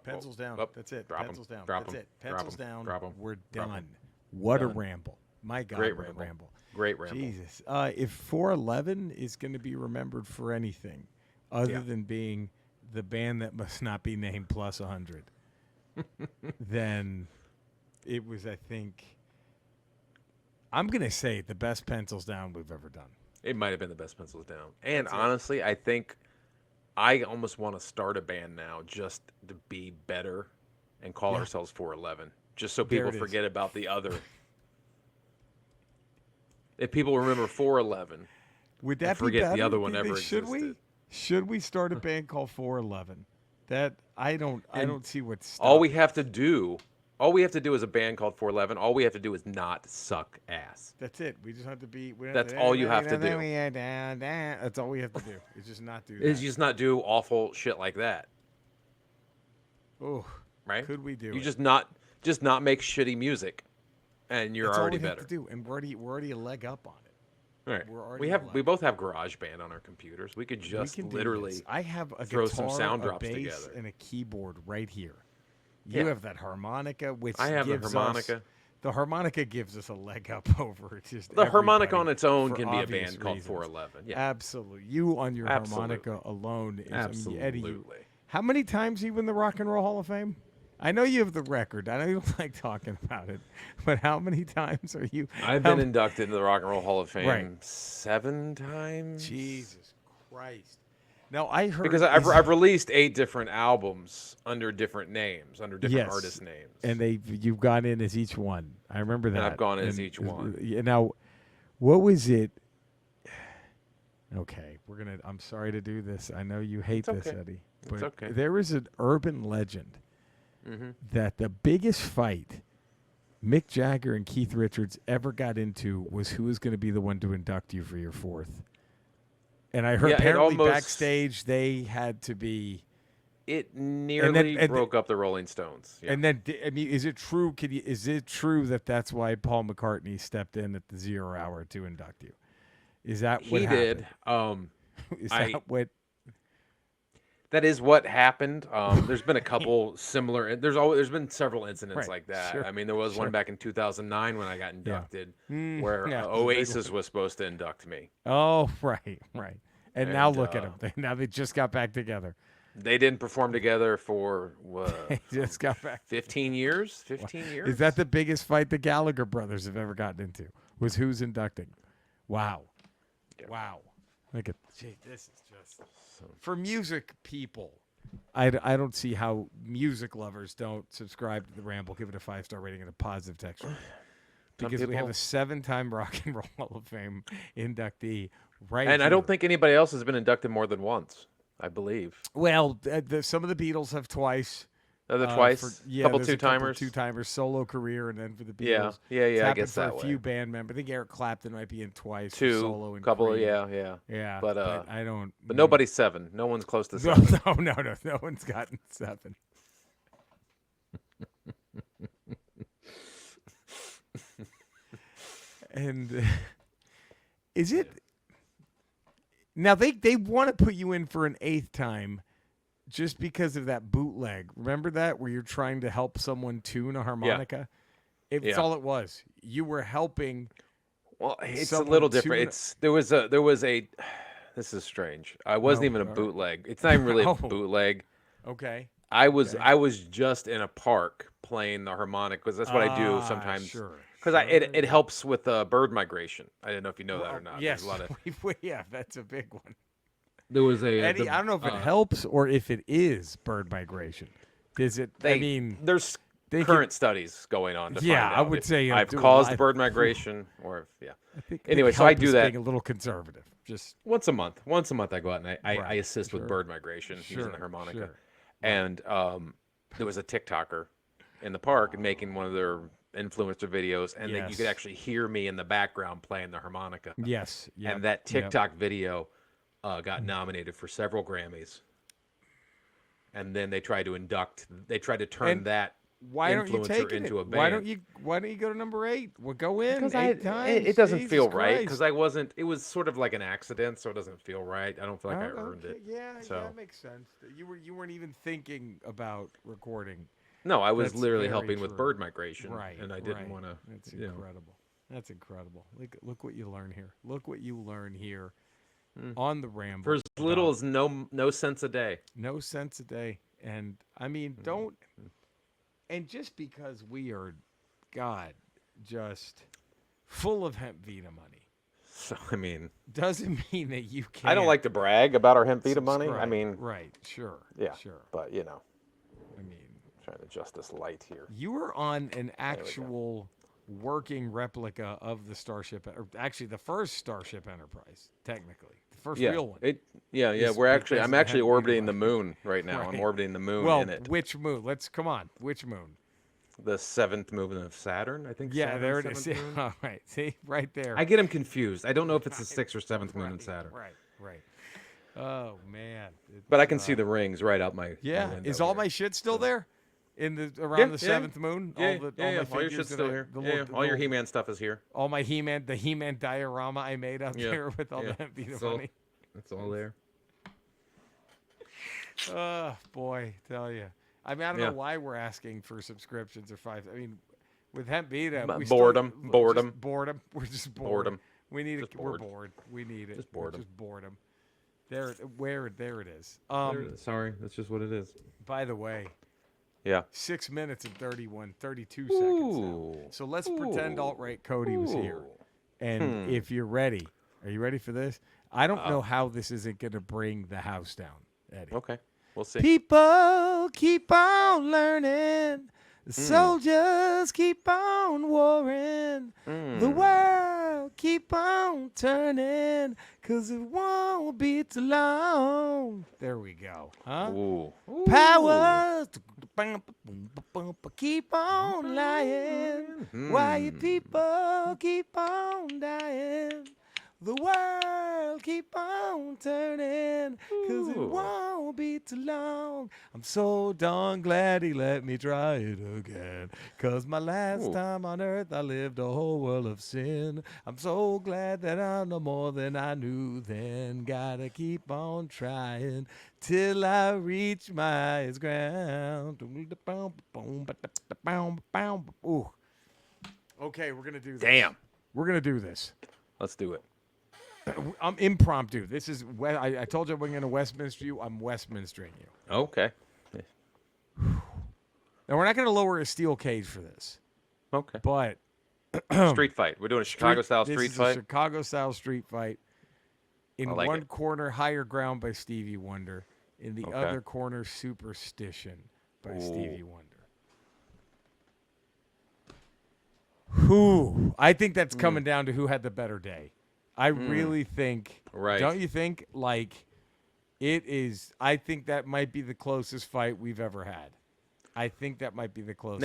Pencils down. That's it. Drop Pencils them. down. Drop That's them. it. Pencils down. Drop them. We're Drop 'em. done. What a Done. ramble. My God, Great what ramble. a ramble. Great ramble. Jesus. If 411 is going to be remembered for anything other than being the band that must not be named plus 100, then it was, I think, I'm going to say the best Pencils Down we've ever done. It might have been the best Pencils Down. And honestly, I think I almost want to start a band now just to be better and call ourselves 411, just so people forget about the other. If people remember 411, would that forget be better? the other one ever existed. Should we start a band called 411? That I don't see what's all we have to do is a band called 411. All we have to do is not suck ass. That's it. We just have to be. That's all you have to do. That's all we have to do. It's just not do that. It's just not do awful shit like that. Oh, right? Could we do? You just not make shitty music, and you're that's already all we better. Have to do, and we're already a leg up on it. Right. We both have GarageBand on our computers. We could just literally. I have a throw guitar, some sound a drops bass, together, and a keyboard right here. You have that harmonica, which I have the harmonica. The harmonica gives us a leg up over just the harmonica on its own can be a band reasons. called 411. Yeah, absolutely. You on your harmonica alone is absolutely. Eddie, how many times are you in the Rock and Roll Hall of Fame? I know you have the record. I know you don't like talking about it, but how many times are you? I've been inducted into the Rock and Roll Hall of Fame 7 times. Jesus Christ! Now I heard because I've released 8 different albums under different names, under different artist names, and you've gone in as each one. I remember that. And I've gone in as each one. Now, what was it? Okay, I'm sorry to do this. I know you hate this, Eddie, but there is an urban legend that the biggest fight Mick Jagger and Keith Richards ever got into was who was going to be the one to induct you for your 4th. And I heard apparently backstage they had to be. It nearly broke up the Rolling Stones. Yeah. And then, I mean, is it true? Is it true that that's why Paul McCartney stepped in at the 0 hour to induct you? Is that what happened? He did. Is that what? That is what happened. There's been a couple similar. There's been several incidents like that. Sure, I mean, there was one back in 2009 when I got inducted, where Oasis was supposed to induct me. Oh, right. And now look at them. Now they just got back together. They didn't perform together for they just got back 15 years. 15 years. Is that the biggest fight the Gallagher brothers have ever gotten into? Was who's inducting? Wow. Yeah. Wow. Look at this is just for music people. I don't see how music lovers don't subscribe to the Ramble, give it a 5-star rating and a positive text. Because we have a 7-time Rock and Roll Hall of Fame inductee right And here. I don't think anybody else has been inducted more than once, I believe. Well, some of the Beatles have twice. Twice? Couple two-timers? Two-timers, solo career, and then for the Beatles. Yeah, I guess that way. For a few band members. I think Eric Clapton might be in twice. Two, solo and couple, Creed. Yeah. But I don't. But nobody's 7. No one's close to 7. No one's gotten 7. And is it now they want to put you in for an 8th time just because of that bootleg? Remember that where you're trying to help someone tune a harmonica? It's all it was. You were helping. Well, it's a little different. There was a. This is strange. I wasn't even a bootleg. It's not even really a bootleg. Okay. I was just in a park playing the harmonica because that's what I do sometimes. Sure. Because it helps with bird migration. I don't know if you know that or not. Yes, that's a big one. There was Eddie, I don't know if it helps or if it is bird migration. Is it? There's current studies going on to find out. I would say I've caused bird migration, or Anyway, so I do that. Being a little conservative, just once a month. Once a month, I go out and I assist with bird migration using the harmonica. Sure. And there was a TikToker in the park making one of their influencer videos, and you could actually hear me in the background playing the harmonica. Yes. Yep. And that TikTok video got nominated for several Grammys. And then they tried to turn that Why don't you influencer take it? into a band. Why don't you go to number 8? Well, go in Because 8 times. it doesn't Jesus feel right. Christ. Because I wasn't. It was sort of like an accident, so it doesn't feel right. I don't feel like I earned Okay, it. yeah, So that makes sense. You weren't even thinking about recording. no, I was That's literally very helping with true. bird migration, Right, and I didn't right. want to. That's incredible. That's incredible. Look what you learn here. Look what you learn here on the Ramble. For as little as no cents a day. No cents a day. And I mean, don't. And just because we are, God, just full of hemp Vita money, So I mean, doesn't mean that you can't. I don't like to brag about our hemp Vita money. I subscribe. mean, right, sure, yeah, sure. but I mean, trying to adjust this light here. you were on an actual working replica of the Starship, or actually the first Starship Enterprise, technically the first real one. Yeah. Is I'm because of actually hemp Vita orbiting the money. moon right now. Right. I'm orbiting the moon Well, in it. which moon? Come on. Which moon? The 7th moon of Saturn, I think. Yeah, Saturn, there it is. 7th moon? All right. See, right there. I get them confused. I don't know if it's the 6th or 7th moon in Saturn. Right. Oh man. But I can see the rings right out my Yeah. window Is all here. my shit still there? Around the 7th moon? Yeah, All my all your figures shit's that still I- here. the Yeah, little- all your little- He-Man stuff is here. All my the He-Man diorama I made up Yeah, there with all yeah. the hemp Vita It's all- money. It's all there. Oh boy, tell you. I mean, I don't Yeah. know why we're asking for subscriptions or 5. I mean, with hemp Vita, we Boredom, still, boredom. just boredom. We're just bored. Boredom. We need Just it. We're bored. bored. We need it. Just boredom. Just boredom. There it is. Sorry, that's just what it is. By the way, Yeah. 6 minutes and 32 seconds now. Ooh. So let's pretend alt-right Cody was here. Ooh. And if you're ready, are you ready for this? I don't know how this isn't going to bring the house down, Eddie. Okay, we'll see. People keep on learning. The soldiers keep on warring. The world keep on turning. 'Cause it won't be too long. There we go. Huh? Ooh. Powers keep on lying. Why you people keep on dying? The world keep on turning, 'cause it won't be too long. I'm so darn glad he let me try it again, 'cause my last time on earth I lived a whole world of sin. I'm so glad that I'm no more than I knew then. Gotta keep on trying till I reach my highest ground. Ooh. Okay, we're gonna do this. Damn. We're gonna do this. Let's do it. I'm impromptu. This is I told you I'm going to Westminster you. I'm Westminstering you. Okay. Now we're not going to lower a steel cage for this, Okay. but Street fight. We're doing a Chicago-style this street is fight. A Chicago-style street fight. In I like one it. corner, Higher Ground by Stevie Wonder. In the Okay. other corner, Superstition by Stevie Wonder. Who? I think that's coming down to who had the better day. I really think. Right. Don't you think? Like, it is. I think that might be the closest fight we've ever had. I think that might be the closest.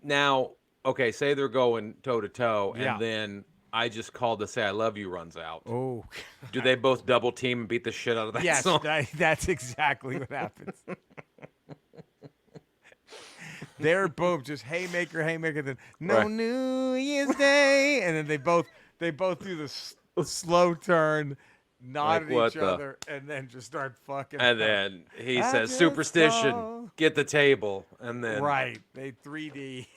Now. Okay. Say they're going toe to toe, Yeah. and then I just called to say I love you runs out. Oh. Do they both double team and beat the shit out of that Yes, song? that's exactly what happens. They're both just haymaker, then no Right. New Year's Day, and then they both do the slow turn, nod Like, at what each the- other, and then just start fucking. And up. then he I says, just "Superstition, saw-" get the table." And then Right, they 3D.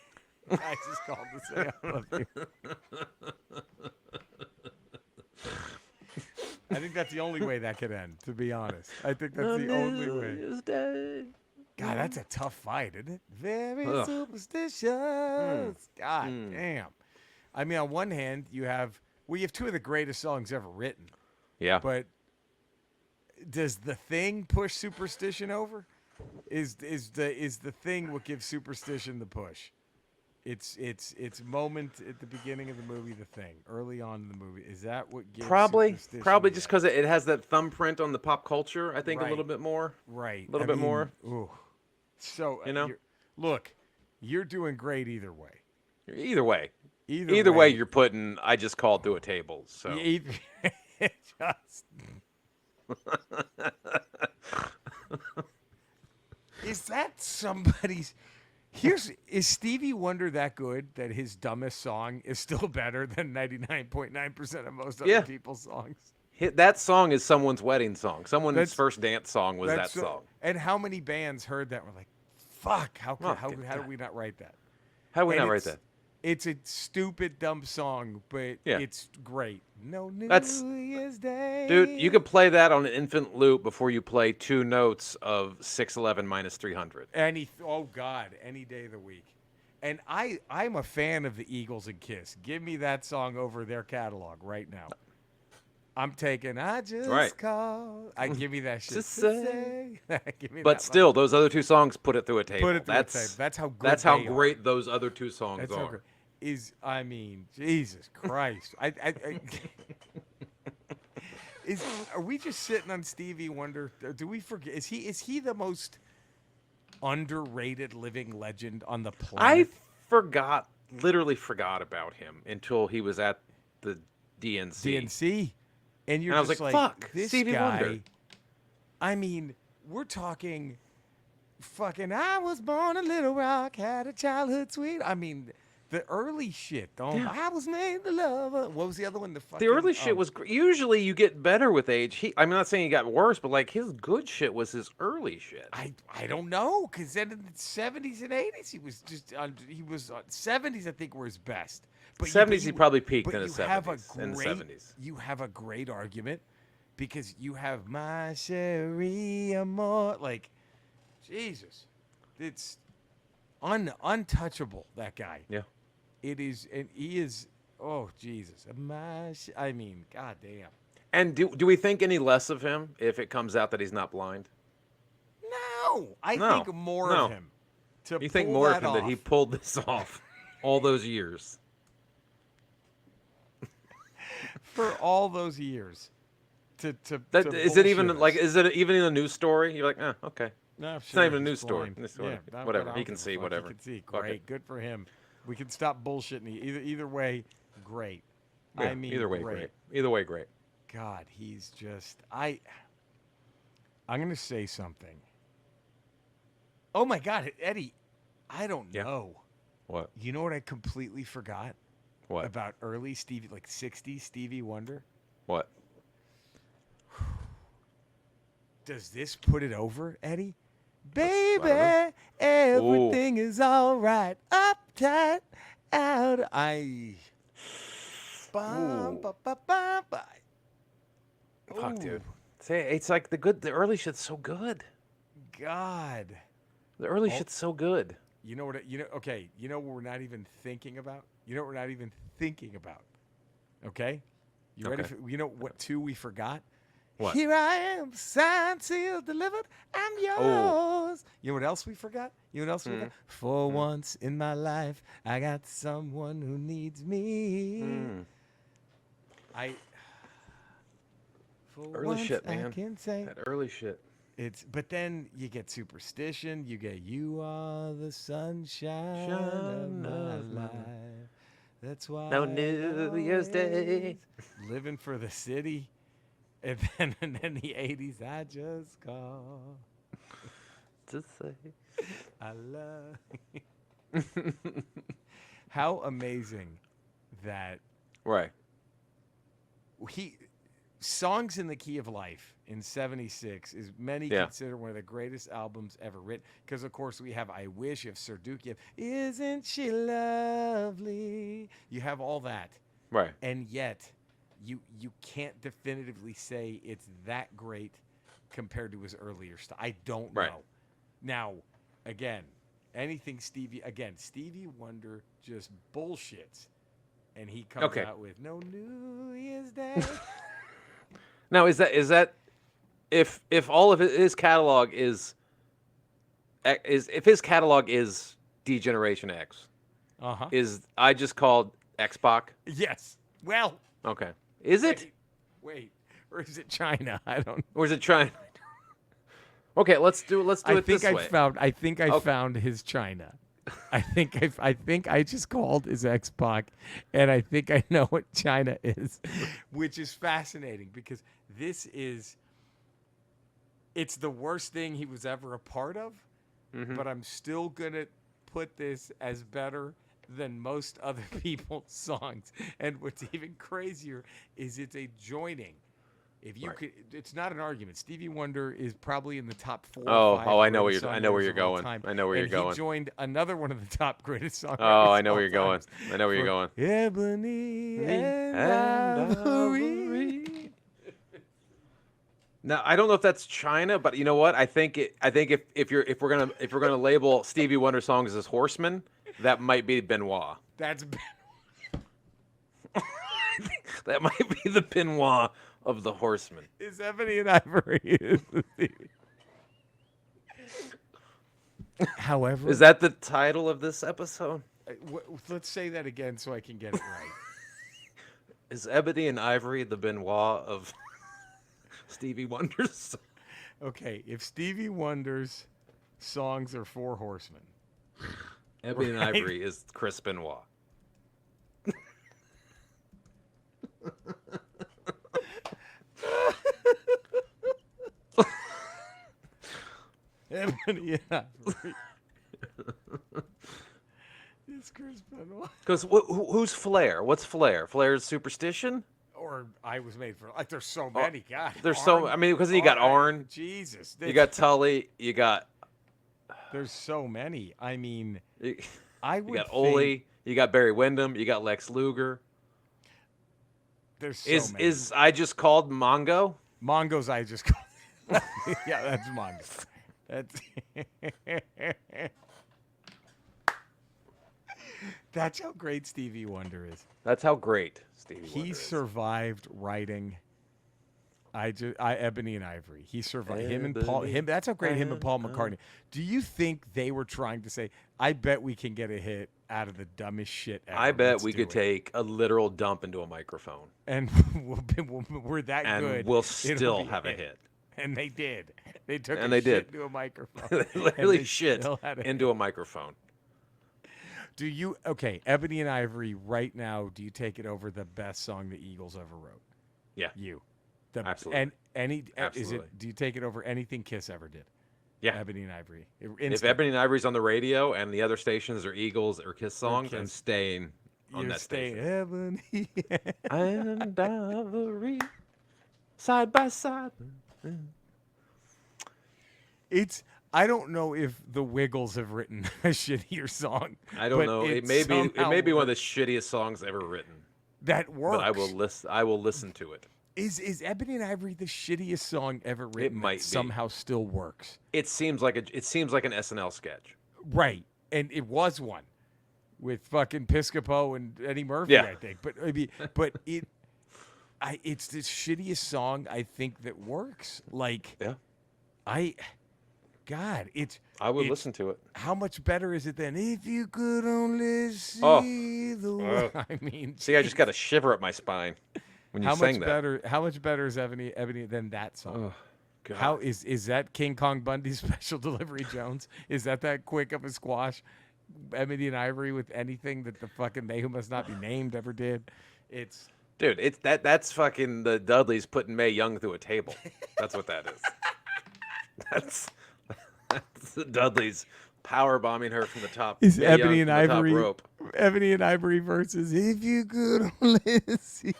I just called to say I love you. I think that's the only way that could end, to be honest. I think that's the only way. God, that's a tough fight, isn't it? Very Ugh. superstitious. God damn. I mean, on one hand, you have two of the greatest songs ever written. Yeah. But does the Thing push Superstition over? Is the Thing what gives Superstition the push? It's moment at the beginning of the movie, The Thing, early on in the movie. Is that what gives Probably Superstition just because it has that thumbprint on the pop culture. I think Right. a little bit more. Right. A little bit more. Ooh. So You know? look, you're doing great either way. Either way, Either way, you're putting. I just called through a table. So Just- is that somebody's? Is Stevie Wonder that good that his dumbest song is still better than 99.9% of most other Yeah. people's songs? That song is someone's wedding song. Someone's That's first dance song was that that's song. and how many bands heard that were like, "Fuck, how Oh, how good did God. we not write that?" How do we And not write that? it's a stupid dumb song, but Yeah. it's great. No New That's Year's Day. Dude, you could play that on an infinite loop before you play two notes of 611 minus 300. Oh God, any day of the week. And I'm a fan of the Eagles and Kiss. Give me that song over their catalog right now. I'm taking I just Right. call. I give me that shit. To say. Give me But that still, those other two songs put it through a table. Put it through a tape. That's how good That's how they great are. those other two songs That's are. how great. I mean, Jesus Christ. Are we just sitting on Stevie Wonder? Do we forget? Is he the most underrated living legend on the planet? Literally forgot about him until he was at the DNC. DNC, and you're And I was just like, like, fuck, this Stevie guy. Wonder. I mean, we're talking fucking I was born in Little Rock, had a childhood sweet. I mean, the early shit. Yeah. I was made to love her. What was the other one? The early shit was usually you get better with age. I'm not saying he got worse, but like his good shit was his early shit. I don't know, because then in the 70s and 80s he was just he was 70s I think were his best. But 70s he probably peaked in the have 70s. In the 70s. You have a great argument because you have my Cherie Amour, like Jesus, it's untouchable, that guy. Yeah. It is, and he is. Oh Jesus, I mean, goddamn. And do we think any less of him if it comes out that he's not blind? No, I No, think more no. of him. To You think pull more that of him that he off. pulled this off all those years? For all those years. That is it even like is it even in a news story? You're like, okay. No, It's not even a news story. Yeah, Whatever. He can see whatever. He can see. Fuck Great. it. Good for him. We can stop bullshitting. Either way, great. Yeah, I mean, either way, great. Either way, great. God, he's just I'm gonna say something. Oh my God, Eddie, I don't know. What? You know what I completely forgot What? about early Stevie, like 60s Stevie Wonder? What? Does this put it over, Eddie? Baby, know. everything is all right. Uptight, out. Bum, ba, ba, ba, ba. Fuck, Ooh, dude. Say it's like the early shit's so good. God. The early shit's so good. You know what? Okay. You know what we're not even thinking about. Okay. You ready? Okay. You know what? Two we forgot. What? Here I am, signed, sealed, delivered. I'm yours. You know what else we forgot? For once in my life, I got someone who needs me. For Early once shit, I man. can say That early shit. but then you get Superstition. You get You Are the Sunshine of my life. That's why No New Year's Day. Living for the City. And then the 80s, I just call. To say. I love. How amazing that Right. Songs in the Key of Life in 76 is many consider one of the greatest albums ever written. Because, of course, we have I Wish, you have Serduki, you have Isn't She Lovely? You have all that. Right. And yet, you can't definitively say it's that great compared to his earlier stuff. I don't know. Right. Now, again, Stevie Wonder just bullshits. And he comes out with No New Year's Day. Now, is that if all of his catalog is if his catalog is D-Generation X, is I Just Called X-Pac? Yes. Well. Okay. Is it? Wait. Or is it China? I don't know. Or is it China? Okay, let's do it this way. I think I found his China. I think I just called his X-Pac, and I think I know what China is, which is fascinating because it's the worst thing he was ever a part of, but I'm still gonna put this as better than most other people's songs. And what's even crazier is it's a joining. If you could, it's not an argument. Stevie Wonder is probably in the top 4 or 5. I know where you're going. Time. I know where you're going. He joined another one of the top greatest songwriters. Oh, I know where you're going. I know where you're going. Ebony and Ivory. Now I don't know if that's China, but you know what? I think if we're gonna label Stevie Wonder songs as horsemen, that might be Benoit. That's That might be the Benoit of the horsemen. Is Ebony and Ivory. However, is that the title of this episode? Let's say that again so I can get it right. Is Ebony and Ivory the Benoit of Stevie Wonder's? Okay, if Stevie Wonder's songs are 4 horsemen, Ebony and Ivory is Chris Benoit. Ebony and Ivory. It's Chris Benoit. Because who's Flair? What's Flair? Flair's Superstition? Or I Was Made for... Like, there's so many. God. There's so... I mean, because you got Arn. Jesus. You got Tully. You got... There's so many. I mean... You you got Ole. You got Barry Windham. You got Lex Luger. There's so many. Is I Just Called Mongo? Mongo's I Just Called... Yeah, that's Mongo. That's how great Stevie Wonder is. That's how great Stevie Wonder He is. survived writing Ebony and Ivory. He survived him and Paul. That's how great him and Paul McCartney. Do you think they were trying to say, I bet we can get a hit out of the dumbest shit ever. I bet we could take a literal dump into a microphone. And we're that and good. We'll still have a hit. And they did. They took shit into a microphone. They literally shit into a microphone. Do you, okay, Ebony and Ivory, right now, do you take it over the best song the Eagles ever wrote? Yeah. Absolutely. And Absolutely. do you take it over anything Kiss ever did? Yeah. Ebony and Ivory. If Ebony and Ivory's on the radio and the other stations are Eagles or Kiss songs, I'm staying on that station. Ebony and Ivory, side by side. I don't know if the Wiggles have written a shittier song. I don't know. It may be one of the shittiest songs ever written. That works. But I will listen to it. Is Ebony and Ivory the shittiest song ever written? It might be. Somehow still works. It seems like an SNL sketch. Right, and it was one with fucking Piscopo and Eddie Murphy, yeah. I think. It's the shittiest song I think that works. Like, yeah. I would listen to it. How much better is it than If You Could Only See the World? I mean, see, I just got a shiver up my spine when you sang that. How much better is Ebony than that song? Oh, God. How is that King Kong Bundy's Special Delivery Jones? Is that quick of a squash? Ebony and Ivory with anything that the fucking They Who Must Not Be Named ever did? Dude, that's fucking the Dudleys putting Mae Young through a table. That's what that is. That's the Dudleys power bombing her from the top. Is Mae Ebony Young and from the Ivory top rope. Ebony and Ivory versus If You Could Only See.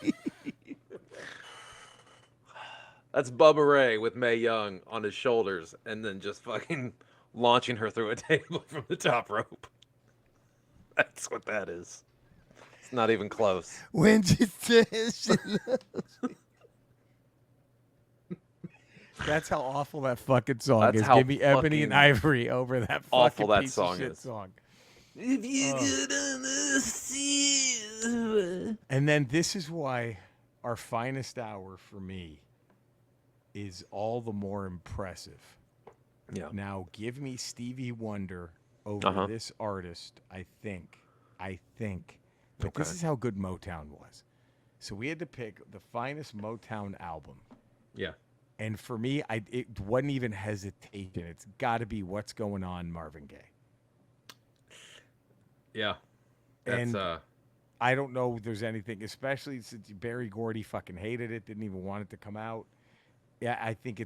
That's Bubba Ray with Mae Young on his shoulders and then just fucking launching her through a table from the top rope. That's what that is. It's not even close. When she says she loves me. That's how awful that fucking song is. Give me Ebony and Ivory over that fucking awful that piece song of shit is. song. If you could understand. And then this is why our finest hour for me is all the more impressive. Yeah. Now give me Stevie Wonder over this artist, I think. But this is how good Motown was. So we had to pick the finest Motown album. Yeah. And for me, it wasn't even hesitation. It's got to be What's Going On, Marvin Gaye. Yeah. That's, and I don't know if there's anything, especially since Berry Gordy fucking hated it, didn't even want it to come out. Yeah, I think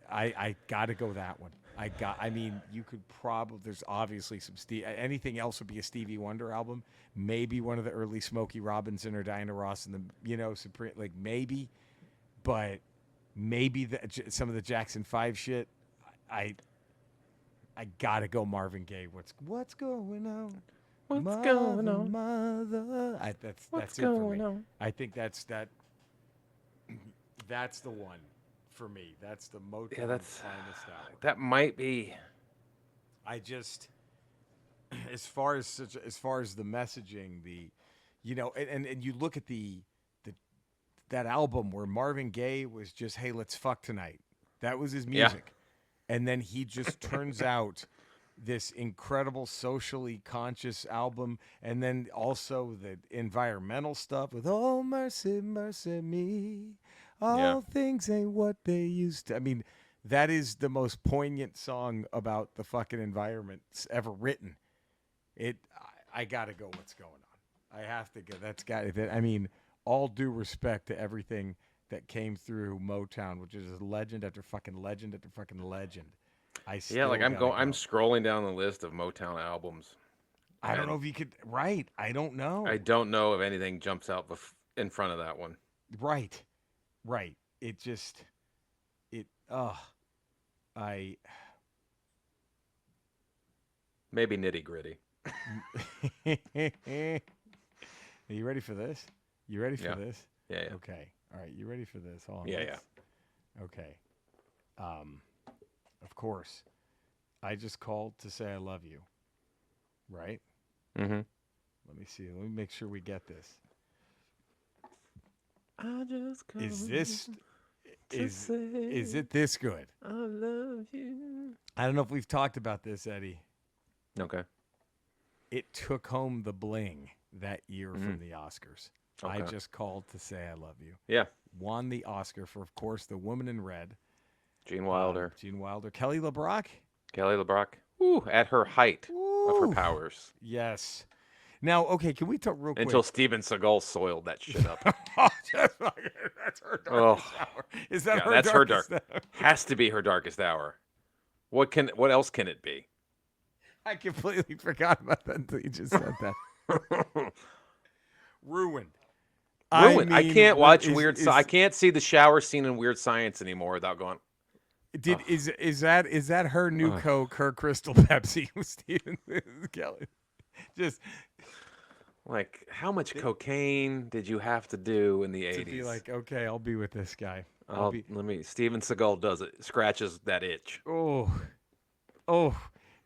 I got to go that one. I mean, you could probably. There's obviously some anything else would be a Stevie Wonder album. Maybe one of the early Smokey Robinson or Diana Ross and the Supreme, like maybe, but maybe some of the Jackson 5 shit. I gotta go Marvin Gaye. What's going on? What's going on? Mother. That's it for me. On? I think that's the one for me. That's the Motown finest hour. That might be. I just, as far as the messaging, and you look at that album where Marvin Gaye was just, hey, let's fuck tonight. That was his music, and then he just turns out this incredible socially conscious album, and then also the environmental stuff with "Oh mercy, mercy me, all things ain't what they used to." I mean, that is the most poignant song about the fucking environment ever written. I gotta go. What's going on? I have to go. That's got it. I mean, all due respect to everything that came through Motown, which is legend after fucking legend after fucking legend. I'm scrolling down the list of Motown albums. I don't know if you could. Right. I don't know. I don't know if anything jumps out in front of that one. Right. It just. Maybe Nitty Gritty. Are you ready for this? You ready for this? Yeah. Okay. All right. You ready for this? Hold on. Yeah. Okay. Of course, I just called to say I love you. Right? Mm-hmm. Let me see. Let me make sure we get this. I just called. Is it this good? I love you. I don't know if we've talked about this, Eddie. Okay. It took home the bling that year from the Oscars. Okay. I just called to say I love you. Yeah. Won the Oscar for, of course, The Woman in Red. Gene Wilder. Kelly LeBrock. Ooh, at her height of her powers. Yes. Now, okay, can we talk real quick? Until Steven Seagal soiled that shit up. That's her darkest hour. Is that her darkest hour? Has to be her darkest hour. What else can it be? I completely forgot about that until you just said that. Ruined. I can't watch I can't see the shower scene in Weird Science anymore without going. Is that her new Coke, her Crystal Pepsi with Stephen Kelly? Just like, how much cocaine did you have to do in the 80s? To be like, okay, I'll be with this guy. Steven Seagal does it, scratches that itch. Oh.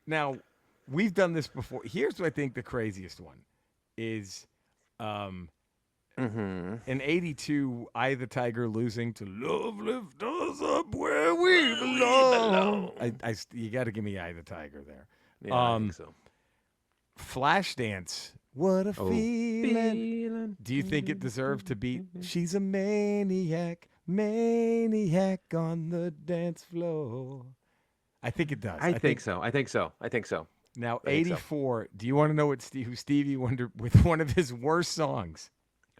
Now, we've done this before. Here's what I think the craziest one is. In 82, Eye of the Tiger losing to Love Lift Us Up Where We Belong. You got to give me Eye of the Tiger there. Yeah, I think so. Flashdance. What a feeling. Do you think it deserved to beat She's a Maniac on the dance floor? I think it does. I think so. Now, 84. Do you want to know who Stevie Wonder with one of his worst songs?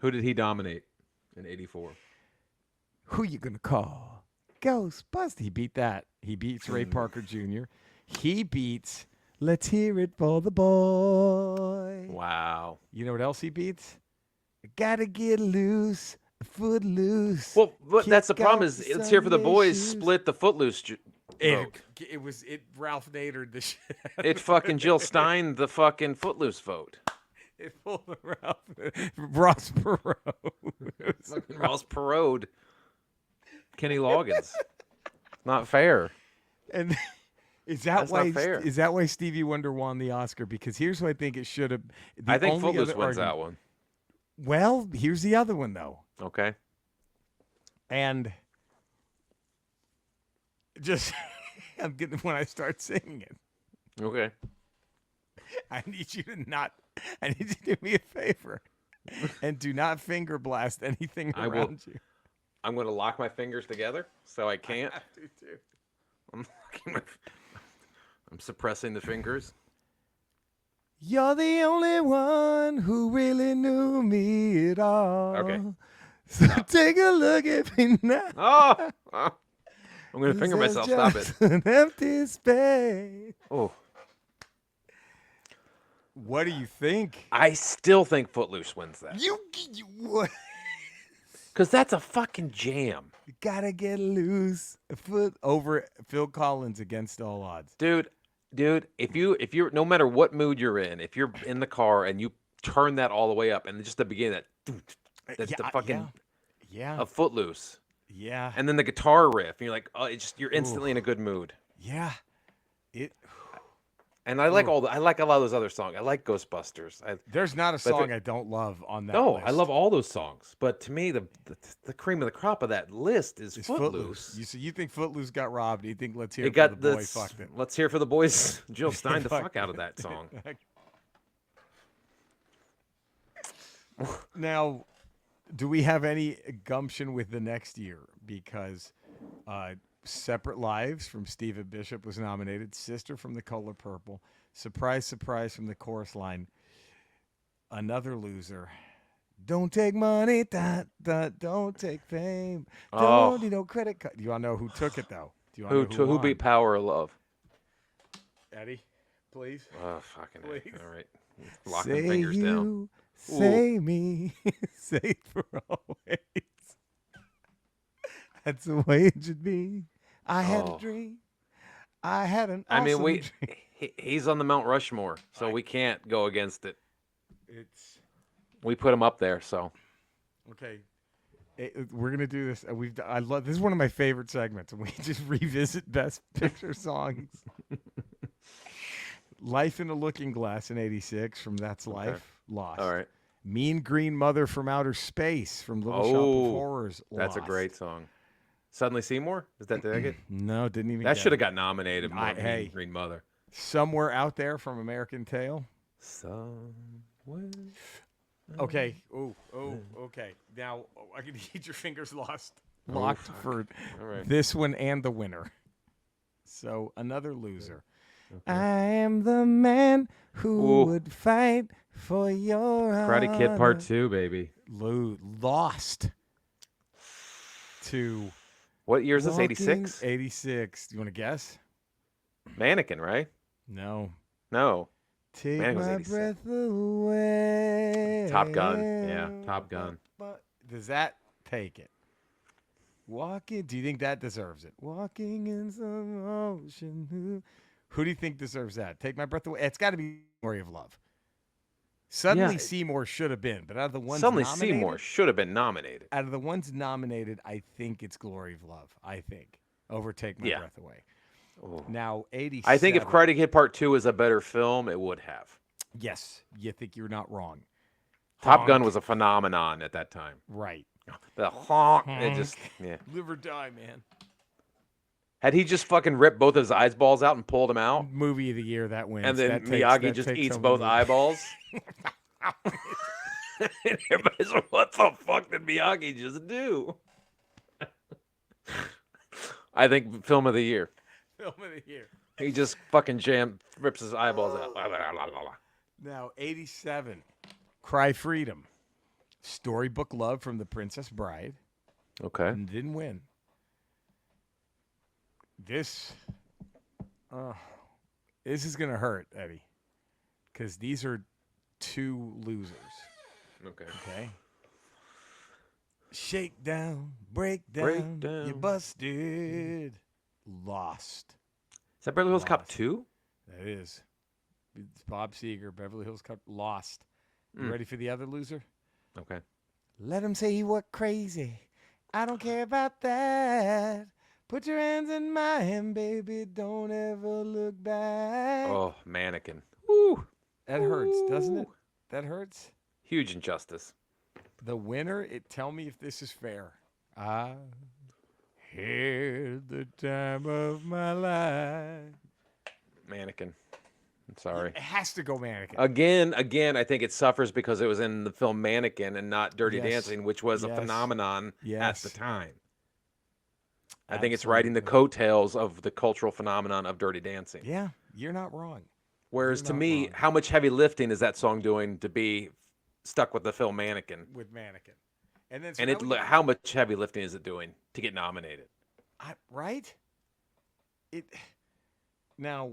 Who did he dominate in 84? Who you gonna call? Ghostbusters. He beat that. He beats Ray Parker Jr. He beats Let's Hear It for the Boy. Wow. You know what else he beats? Gotta Get Loose, Footloose. Well, that's the problem is Let's Hear It for the Boys split the Footloose vote. It Ralph Nadered the shit. It fucking Jill Stein the fucking Footloose vote. It pulled Ross Perot. Fucking Ross Perot. Kenny Loggins. Not fair. And is that why Stevie Wonder won the Oscar? Because here's what I think it should have. I think Footloose wins that one. Well, here's the other one though. Okay. And just I'm getting when I start singing it. Okay. I need you to do me a favor and do not finger blast anything around you. I'm going to lock my fingers together so I can't. I have to too. I'm suppressing the fingers. You're the only one who really knew me at all. Okay. So take a look at me now. Oh. I'm going to finger myself. Stop it. An empty space. Oh. What do you think? I still think Footloose wins that. You what? Because that's a fucking jam. You gotta get loose. Foot over Phil Collins against all odds. Dude, if you're no matter what mood you're in, if you're in the car and you turn that all the way up and just the beginning that's the fucking a Footloose. Yeah. And then the guitar riff, and you're like, oh, you're instantly in a good mood. Yeah. And I like I like a lot of those other songs. I like Ghostbusters. There's not a song I don't love on that No, list. I love all those songs. But to me, the cream of the crop of that list is Footloose. You think Footloose got robbed? You think Let's Hear It for got the Boy fucked it? Let's Hear for the Boys. Jill Stein the fuck out of that song. Now, do we have any gumption with the next year? Because Separate Lives from Stephen Bishop was nominated. Sister from The Color Purple. Surprise, Surprise from the chorus line. Another loser. Don't take money, don't take fame. Don't need no credit card. Do you want to know who took it, though? Do you want to know who beat Power of Love? Eddie, please. Oh, fucking please. All right. Lock them fingers down. Say me, say for always. That's the way it should be. I had a dream. I had an awesome dream. He's on the Mount Rushmore, so we can't go against it. We put him up there, so. Okay. We're gonna do this. I love this. Is one of my favorite segments, and we just revisit Best Picture songs. Life in a Looking Glass in '86 from That's Life. Lost. All right. Mean Green Mother from Outer Space from Little Shop of Horrors. That's Lost. a great song. Suddenly Seymour? Is that it? No, didn't even. That should have got nominated. Hey, Green Mother. Somewhere Out There from American Tail. Somewhere. Okay. Okay. Now I can need your fingers locked for this one and the winner. So another loser. Okay. I am the man who would fight for your Karate Kid Part 2, baby. Lost to what year is this? 86? 86. Do you want to guess? Mannequin, right? No. Take my breath away. Top Gun. Yeah, Top Gun. Does that take it? Walking. Do you think that deserves it? Walking in some ocean. Who do you think deserves that? Take My Breath Away. It's got to be Glory of Love. Suddenly Seymour should have been, but out of the ones Seymour should have been nominated. Out of the ones nominated, I think it's Glory of Love. I think over Take My Breath Away. Ooh. Now 87. I think if Karate Kid Part 2 was a better film, it would have. Yes, you think you're not wrong. Top Gun was a phenomenon at that time. Right. The honk. It just live or die, man. Had he just fucking ripped both of his eyeballs out and pulled them out? Movie of the year, that wins. And then Miyagi just eats both eyeballs? And everybody's like, what the fuck did Miyagi just do? I think film of the year. Film of the year. He just fucking rips his eyeballs out. Now, 87. Cry Freedom. Storybook Love from The Princess Bride. Okay. And didn't win. This is going to hurt, Eddie, because these are two losers. Okay. Shake down, break down, you busted. Lost. Is that Beverly Hills Cop 2? That is. It's Bob Seger, Beverly Hills Cop. Lost. You ready for the other loser? Okay. Let him say you were crazy. I don't care about that. Put your hands in my hand, baby. Don't ever look back. Oh, Mannequin. Woo. That hurts, doesn't it? That hurts. Huge injustice. The winner, tell me if this is fair. I had the time of my life. Mannequin. I'm sorry. It has to go Mannequin. Again, I think it suffers because it was in the film Mannequin and not Dirty Dancing, which was a phenomenon at the time. I think it's riding the coattails of the cultural phenomenon of Dirty Dancing. Yeah, you're not wrong. Whereas to me, how much heavy lifting is that song doing to be stuck with the film Mannequin? With Mannequin. And then how much heavy lifting is it doing to get nominated? Right? it now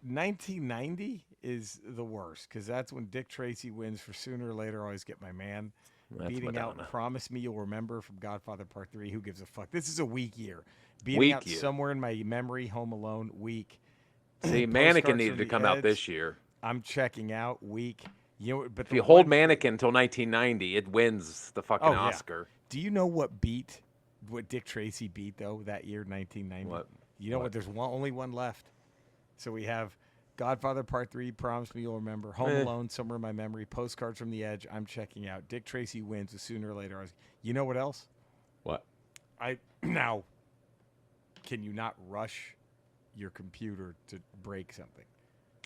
1990 is the worst because that's when Dick Tracy wins for Sooner or Later Always Get My Man. That's Beating out Madonna. Promise Me You'll Remember from Godfather Part 3. Who gives a fuck? This is a weak year. Beating Weak out year. Somewhere in My Memory, Home Alone, weak. See, Postcards Mannequin from needed to the come out Edge, this year. I'm checking out, weak. You know, but If the you hold one- Mannequin until 1990, it wins the fucking Oh, yeah. Oscar. Do you know what Dick Tracy beat though that year, 1990? What? You know what? There's only one left. So we have Godfather Part 3, Promise Me You'll Remember, Home Alone, Somewhere in My Memory, Postcards from the Edge, I'm checking out. Dick Tracy wins Sooner or Later. You know what else? What? Now, can you not rush your computer to break something?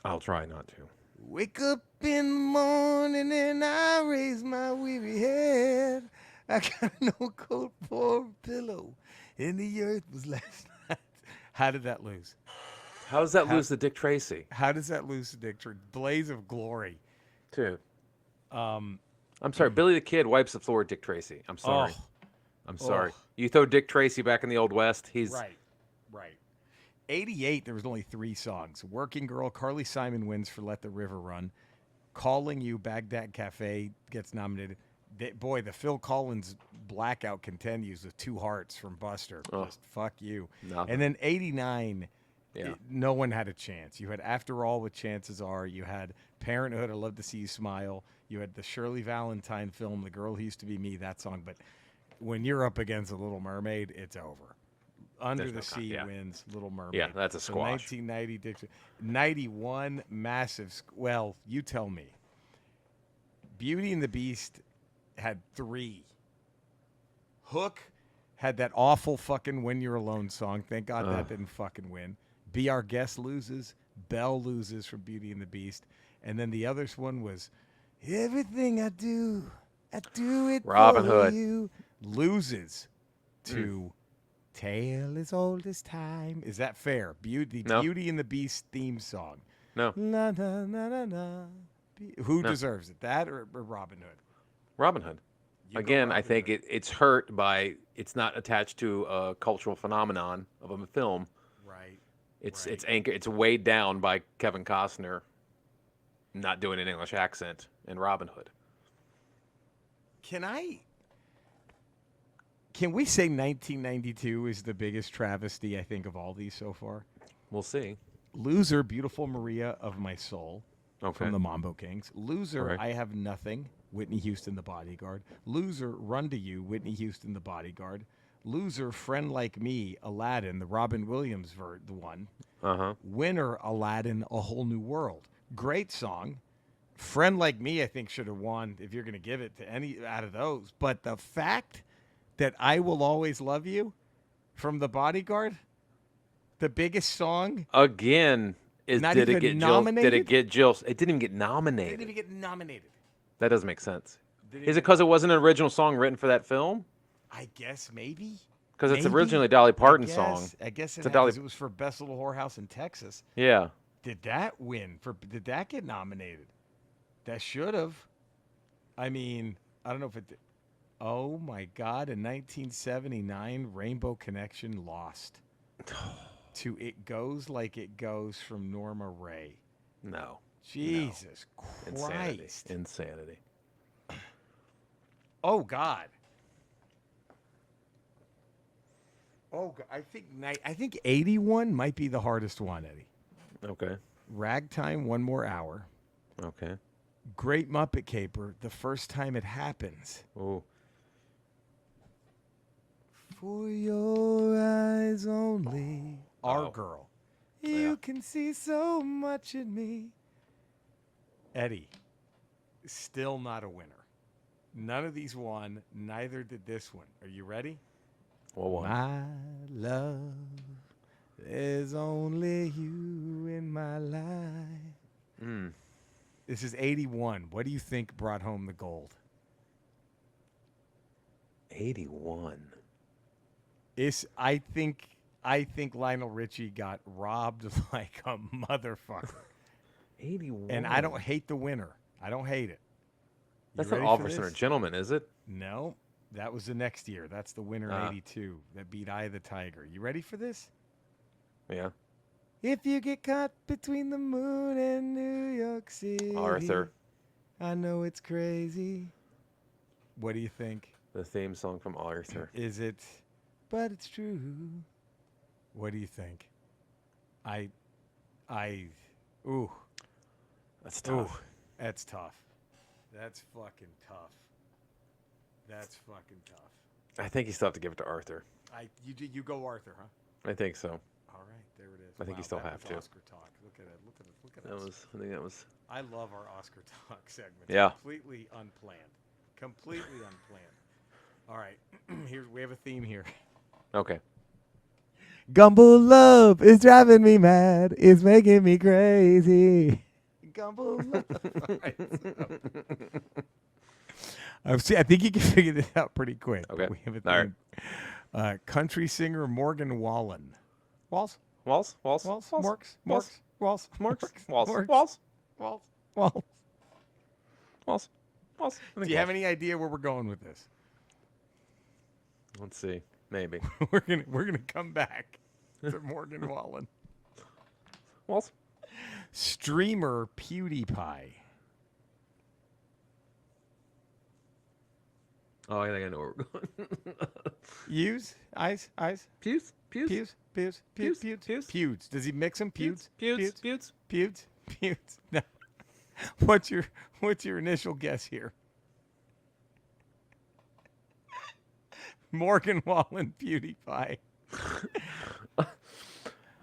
I'll try not to. Wake up in the morning and I raise my weary head. I got no coat for a pillow, and the earth was last night. How did that lose? How does that lose to Dick Tracy? How does that lose to Dick Tracy? Blaze of Glory. Dude. I'm sorry. Billy the Kid wipes the floor with Dick Tracy. I'm sorry. I'm sorry. You throw Dick Tracy back in the Old West, he's... Right. 88, there was only 3 songs. Working Girl, Carly Simon wins for Let the River Run. Calling You, Baghdad Cafe gets nominated. The Phil Collins blackout continues with 2 Hearts from Buster. Just fuck you. Nothing. And then 89, Yeah. no one had a chance. You had After All with Chances Are. You had Parenthood, I Love to See You Smile. You had the Shirley Valentine film, The Girl Who Used to Be Me, that song. But when you're up against a Little Mermaid, it's over. Under the Sea wins Little Mermaid. Yeah, that's a squash. 1990, Dixie. 91, massive. Well, you tell me. Beauty and the Beast had 3. Hook had that awful fucking When You're Alone song. Thank God that didn't fucking win. Be Our Guest loses. Belle loses from Beauty and the Beast. And then the other one was Everything I Do It Robin for Hood. You. Loses to Tale as Old as Time. Is that fair? Beauty and the Beast theme song. No. Na, na, na, na, na. Who deserves it? That or Robin Hood? Robin Hood. Again, I think it's hurt by it's not attached to a cultural phenomenon of a film. Right. It's anchored. It's weighed down by Kevin Costner not doing an English accent in Robin Hood. Can we say 1992 is the biggest travesty, I think, of all these so far? We'll see. Loser, Beautiful Maria of My Soul Okay. from the Mambo Kings. Loser, Right. I Have Nothing, Whitney Houston, The Bodyguard. Loser, Run to You, Whitney Houston, The Bodyguard. Loser, Friend Like Me, Aladdin, the Robin Williams the one. Winner, Aladdin, A Whole New World. Great song. Friend Like Me, I think, should have won if you're going to give it to any out of those. But the fact that I Will Always Love You from The Bodyguard, the biggest song. Again, did it get nominated? Jill? Did it get Jill? It didn't even get nominated. It didn't even get nominated. That doesn't make sense. Is it because it wasn't an original song written for that film? I guess maybe. Because it's originally a Dolly Parton song. I guess It's a Dolly. it was for Best Little Whorehouse in Texas. Yeah. Did that win? Did that get nominated? That should have. I mean, I don't know if it did. Oh, my God. In 1979, Rainbow Connection lost to It Goes Like It Goes from Norma Ray. No. Jesus Christ. Insanity. Oh, God. I think 81 might be the hardest one, Eddie. Okay. Ragtime, One More Hour. Okay. Great Muppet Caper, The First Time It Happens. Oh. For your eyes only. Our Girl. You can see so much in me. Eddie, still not a winner. None of these won. Neither did this one. Are you ready? What one? My love, there's only you in my life. This is 81. What do you think brought home the gold? 81. I think Lionel Richie got robbed like a motherfucker. 81. And I don't hate the winner. I don't hate it. That's not Officer and Gentleman, is it? No. That was the next year. That's the winner in 82 that beat Eye of the Tiger. You ready for this? Yeah. If you get caught between the moon and New York City. Arthur. I know it's crazy. What do you think? The theme song from Arthur. Is it? But it's true. What do you think? Ooh. That's tough. Ooh, that's tough. That's fucking tough. That's fucking tough. I think you still have to give it to Arthur. You go Arthur, huh? I think so. All right, there it is. I think you still that have was to. Oscar talk. Look at it. Look at That us. was. I think that was. I love our Oscar talk segment. Yeah. Completely unplanned. Completely unplanned. All right. We have a theme here. Okay. Gumbel Love is driving me mad. It's making me crazy. Gumbel Love. All right, I think you can figure this out pretty quick. Okay. We have a All theme. Country singer Morgan Wallen. Walls? Walls. Walls? Morks? Morks? Walls? Walls. Morks? Walls. Walls? Walls? Walls. Walls. Do you have any idea where we're going with this? Let's see. Maybe. we're gonna come back to Morgan Wallen. Walls. Streamer PewDiePie. Oh, I think I know where we're going. Eyes. Pews. Pews. Does he mix them? Pewds. No. What's your initial guess here? Morgan Wallen PewDiePie. Do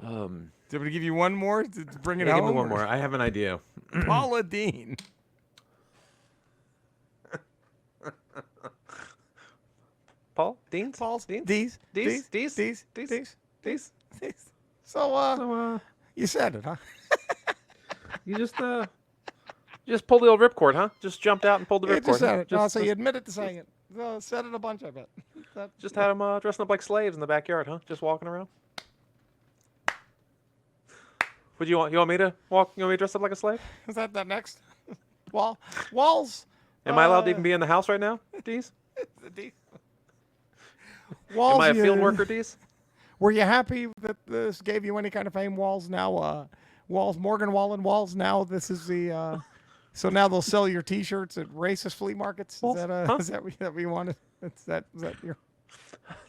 you want to give you one more to bring it home? Give me one more. I have an idea. Paula Dean. Paul? Deans? Paul's Deans? D's. So you said it, huh? You just pulled the old ripcord, huh? Just jumped out and pulled the You ripcord. just said Huh? it. No, so you admitted to saying it. So said it a bunch, I bet. Just had them dressing up like slaves in the backyard, huh? Just walking around. What do you want? You want me to walk? You want me to dress up like a slave? Is that next? Walls. Am I allowed to even be in the house right now, Dees? Walls. Am I a field worker, Dees? Were you happy that this gave you any kind of fame? Walls now. Walls. Morgan Wallen. Walls now. This is the. So now they'll sell your T-shirts at racist flea markets. Walls, Is that huh? is that what you wanted? Is that your?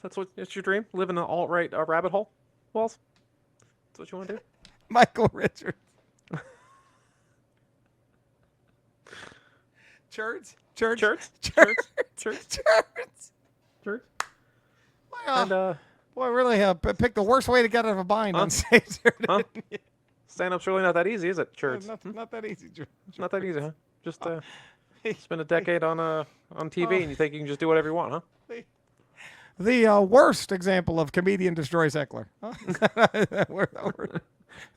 That's your dream? Live in an alt-right rabbit hole? Walls? That's what you want to do? Michael Richards. Church. Boy, really picked the worst way to get out of a bind on stage. Huh? Stand-up's really not that easy, is it, Church? Not that easy. It's not that easy, huh? Just spend a decade on TV and you think you can just do whatever you want, huh? The worst example of comedian destroys heckler. Huh?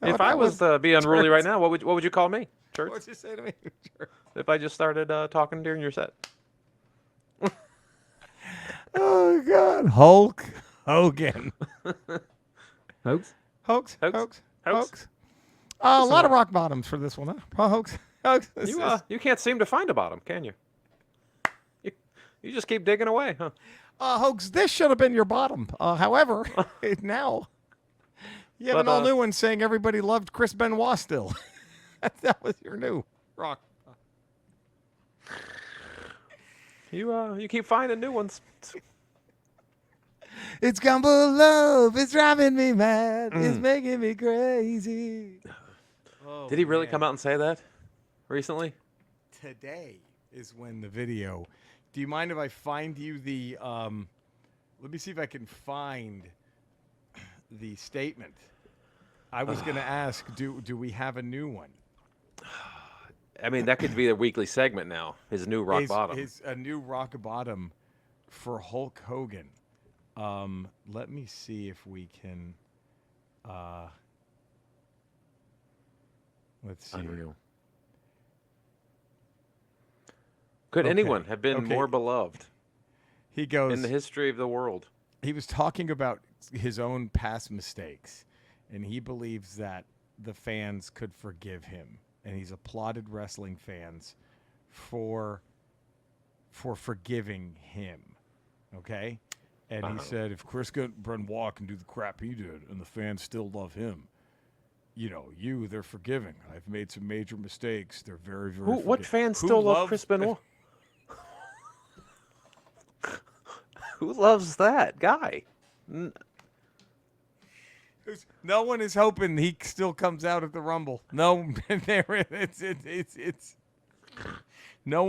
If I was be unruly right now, what would you call me, Church? What'd you say to me? If I just started talking during your set? Oh God, Hulk Hogan. Hoax. A lot of rock bottoms for this one, huh? Hoax. You can't seem to find a bottom, can you? You just keep digging away, huh? Hoax, this should have been your bottom. However, now you have an all new one saying everybody loved Chris Benoit still. That was your new rock. You keep finding new ones. It's Gumbel Love. It's driving me mad. It's making me crazy. Oh, Did he really come out and say that recently? Today is when the video. Do you mind if I find you the? Let me see if I can find the statement. I was going to ask, do we have a new one? I mean, that could be a weekly segment now. His new rock bottom. A new rock bottom for Hulk Hogan. Let me see if we can. Let's see. Unreal. Could anyone have been more beloved? He goes in the history of the world. He was talking about his own past mistakes, and he believes that the fans could forgive him, and he's applauded wrestling fans for forgiving him. Okay. And he said, if Chris Benoit can do the crap he did and the fans still love him, they're forgiving. I've made some major mistakes. They're very, very What forgiving. fans still love Chris Benoit? Who loves that guy? No one is hoping he still comes out at the Rumble. No, it's no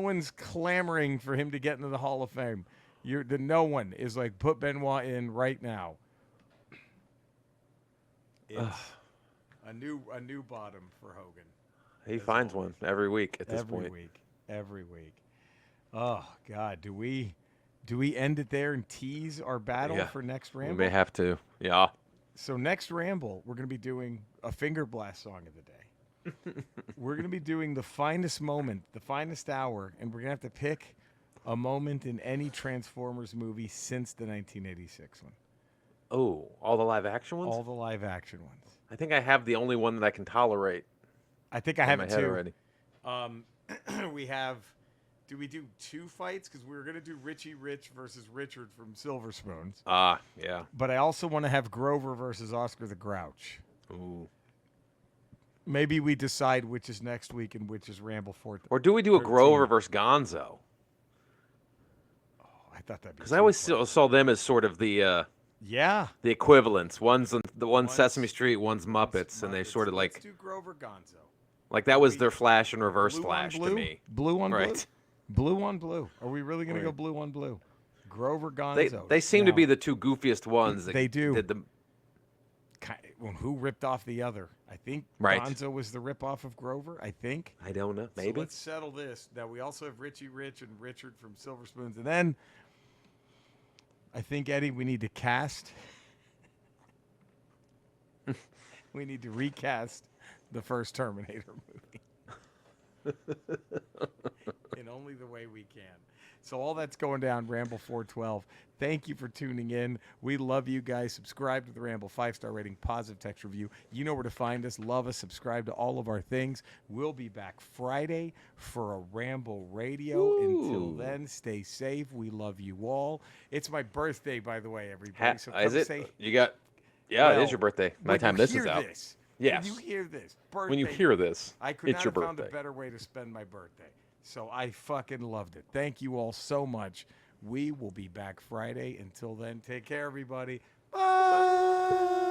one's clamoring for him to get into the Hall of Fame. No one is like, put Benoit in right now. It's a new bottom for Hogan. He finds one every week at this point. Every week. Oh God, do we end it there and tease our battle for next Ramble? We may have to. Yeah. So next Ramble, we're going to be doing a finger blast song of the day. We're going to be doing the finest moment, the finest hour, and we're going to have to pick a moment in any Transformers movie since the 1986 one. Oh, all the live action ones? All the live action ones. I think I have the only one that I can tolerate. I think I have it too. Already. We have. Do we do two fights? Because we were going to do Richie Rich versus Richard from Silver Spoons. Yeah. But I also want to have Grover versus Oscar the Grouch. Ooh. Maybe we decide which is next week and which is Ramble 4. Or do we do a Grover versus Gonzo? Oh, I thought that'd be. Because I always saw them as sort of the the equivalents. One's Sesame Street, one's Muppets, and they sort of like. Let's do Grover Gonzo. Like that was their Flash and Reverse Flash to me. Blue on right. blue. Blue on blue. Are we really going to go blue on blue? Grover Gonzo. They seem to be the two goofiest ones. They do. Did the... Who ripped off the other? I think Gonzo was the ripoff of Grover. I think. I don't know. Maybe. So let's settle this. Now we also have Richie Rich and Richard from Silver Spoons, and then I think Eddie, we need to cast. We need to recast the first Terminator movie. In only the way we can. So all that's going down, Ramble 412. Thank you for tuning in. We love you guys. Subscribe to the Ramble, 5-star rating, positive text review. You know where to find us. Love us. Subscribe to all of our things. We'll be back Friday for a Ramble Radio. Ooh. Until then, stay safe. We love you all. It's my birthday, by the way, everybody. So is it? You got... Yeah, it is your birthday. By the time this is out. Yes. When you hear this, birthday, when you hear this, I could not have found a better way to spend my birthday. So I fucking loved it. Thank you all so much. We will be back Friday. Until then, take care, everybody. Bye.